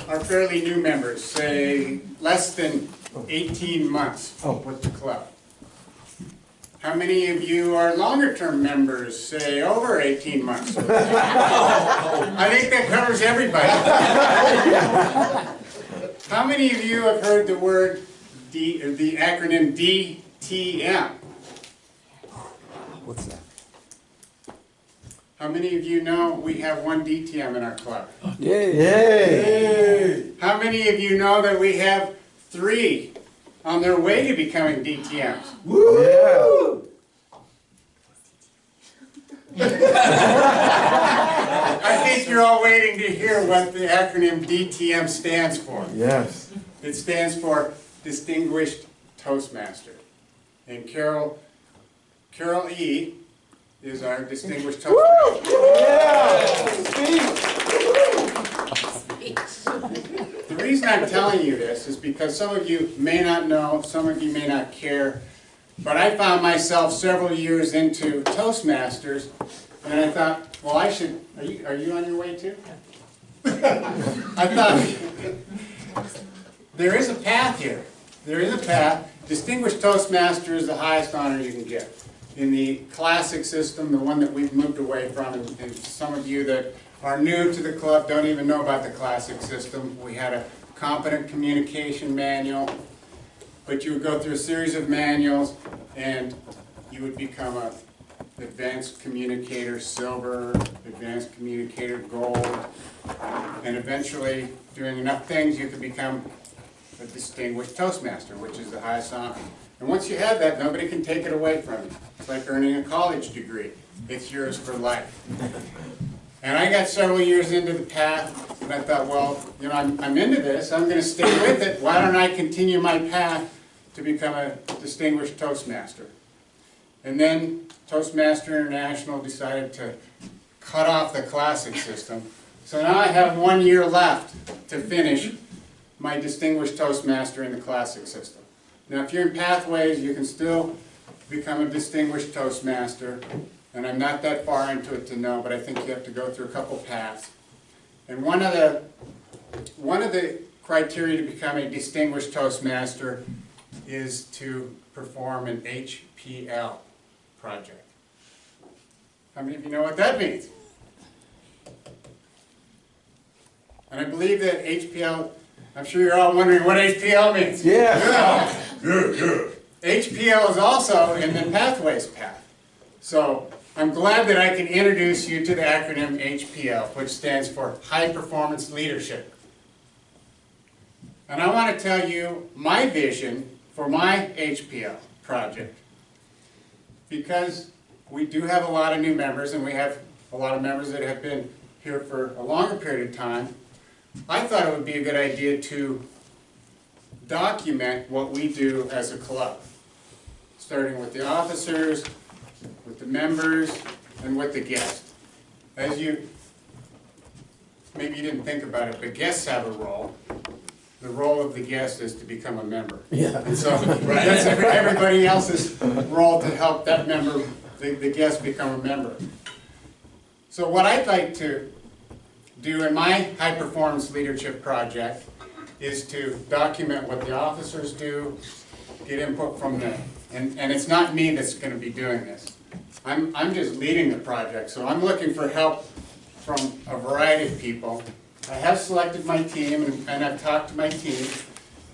are fairly new members, say less than 18 months with the club? How many of you are longer-term members, say over 18 months? I think that covers everybody. How many of you have heard the word, the acronym DTM? What's that? How many of you know we have one DTM in our club? Yay! Yay! How many of you know that we have 3 on their way to becoming DTMs? Woo! Yeah! I think you're all waiting to hear what the acronym DTM stands for. Yes. It stands for Distinguished Toastmaster. And Carol E. is our Distinguished Toastmaster. Yeah! The reason I'm telling you this is because some of you may not know, some of you may not care, but I found myself several years into Toastmasters, and I thought, well, I should, are you on your way too? I thought, there is a path here. There is a path. Distinguished Toastmaster is the highest honor you can get. In the classic system, the one that we've moved away from, and some of you that are new to the club don't even know about the classic system. We had a competent communication manual, but you would go through a series of manuals and you would become a advanced communicator silver, advanced communicator gold, and eventually doing enough things you could become a distinguished Toastmaster, which is the highest honor. And once you have that, nobody can take it away from you. It's like earning a college degree. It's yours for life. And I got several years into the path, and I thought, well, you know, I'm into this. I'm going to stay with it. Why don't I continue my path to become a distinguished Toastmaster? And then Toastmaster International decided to cut off the classic system. So now I have 1 year left to finish my distinguished Toastmaster in the classic system. Now, if you're in Pathways, you can still become a distinguished Toastmaster, and I'm not that far into it to know, but I think you have to go through a couple paths. And one of the criteria to become a distinguished Toastmaster is to perform an HPL project. How many of you know what that means? And I believe that HPL, I'm sure you're all wondering what HPL means. Yeah. HPL is also in the Pathways path. So I'm glad that I can introduce you to the acronym HPL, which stands for High Performance Leadership. And I want to tell you my vision for my HPL project. Because we do have a lot of new members, and we have a lot of members that have been here for a longer period of time, I thought it would be a good idea to document what we do as a club, starting with the officers, with the members, and with the guests. As you, maybe you didn't think about it, but guests have a role. The role of the guest is to become a member. Yeah. And so that's everybody else's role to help that member, the guest, become a member. So what I'd like to do in my high performance leadership project is to document what the officers do, get input from them. And it's not me that's going to be doing this. I'm just leading the project, so I'm looking for help from a variety of people. I have selected my team, and I've talked to my team.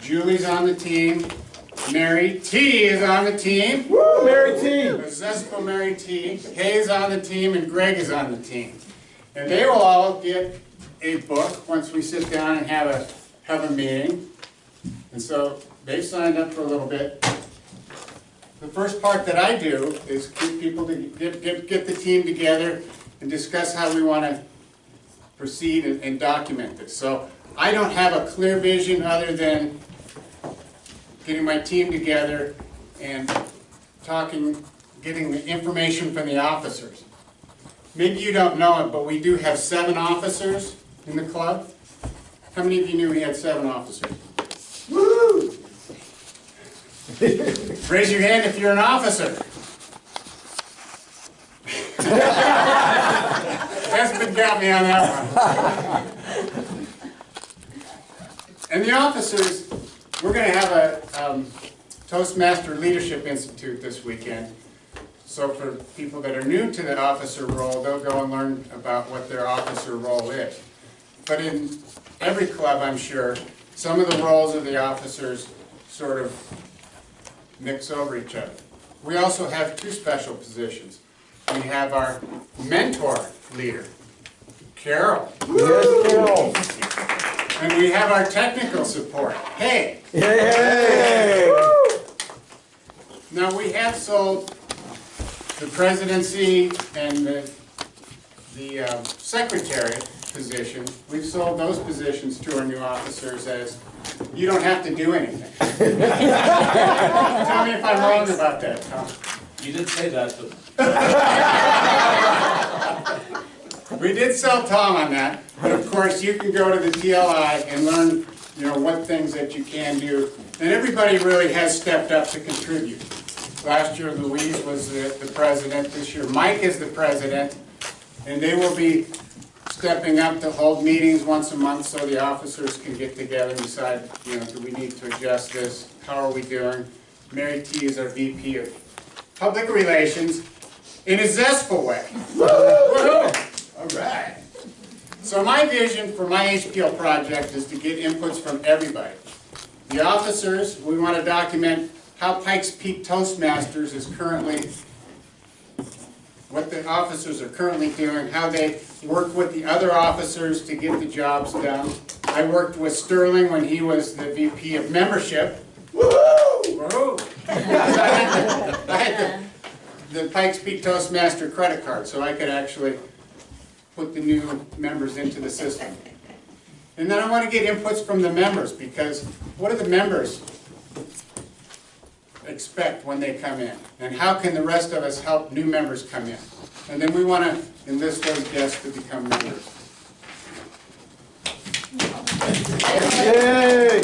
Julie's on the team. Mary T is on the team. Woo, Mary T! A zestful Mary T. Hay's on the team, and Greg is on the team. And they will all get a book once we sit down and have a meeting. And so they've signed up for a little bit. The first part that I do is get people to get the team together and discuss how we want to proceed and document this. So I don't have a clear vision other than getting my team together and getting the information from the officers. Maybe you don't know it, but we do have 7 officers in the club. How many of you knew we had 7 officers? Woo! Raise your hand if you're an officer. Espen got me on that one. And the officers, we're going to have a Toastmaster Leadership Institute this weekend. So for people that are new to the officer role, they'll go and learn about what their officer role is. But in every club, I'm sure, some of the roles of the officers sort of mix over each other. We also have two special positions. We have our mentor leader, Carol. Yes, Carol. And we have our technical support, Hey. Yay! Now, we have sold the presidency and the secretary position. We've sold those positions to our new officers as, you don't have to do anything. Tell me if I'm wrong about that, Tom. You did say that, but We did sell Tom on that, but of course you can go to the TLI and learn, what things that you can do. And everybody really has stepped up to contribute. Last year Louise was the president, this year Mike is the president, and they will be stepping up to hold meetings once a month so the officers can get together and decide, do we need to adjust this, how are we doing? Mary T is our VP of Public Relations in a zestful way. Woohoo! All right. So my vision for my HPL project is to get inputs from everybody. The officers, we want to document how Pikes Peak Toastmasters is currently, what the officers are currently doing, how they work with the other officers to get the jobs done. I worked with Sterling when he was the VP of Membership. Woohoo! I had the Pikes Peak Toastmaster credit card, so I could actually put the new members into the system. And then I want to get inputs from the members, because what do the members expect when they come in? And how can the rest of us help new members come in? And then we want to enlist those guests to become members. Yay!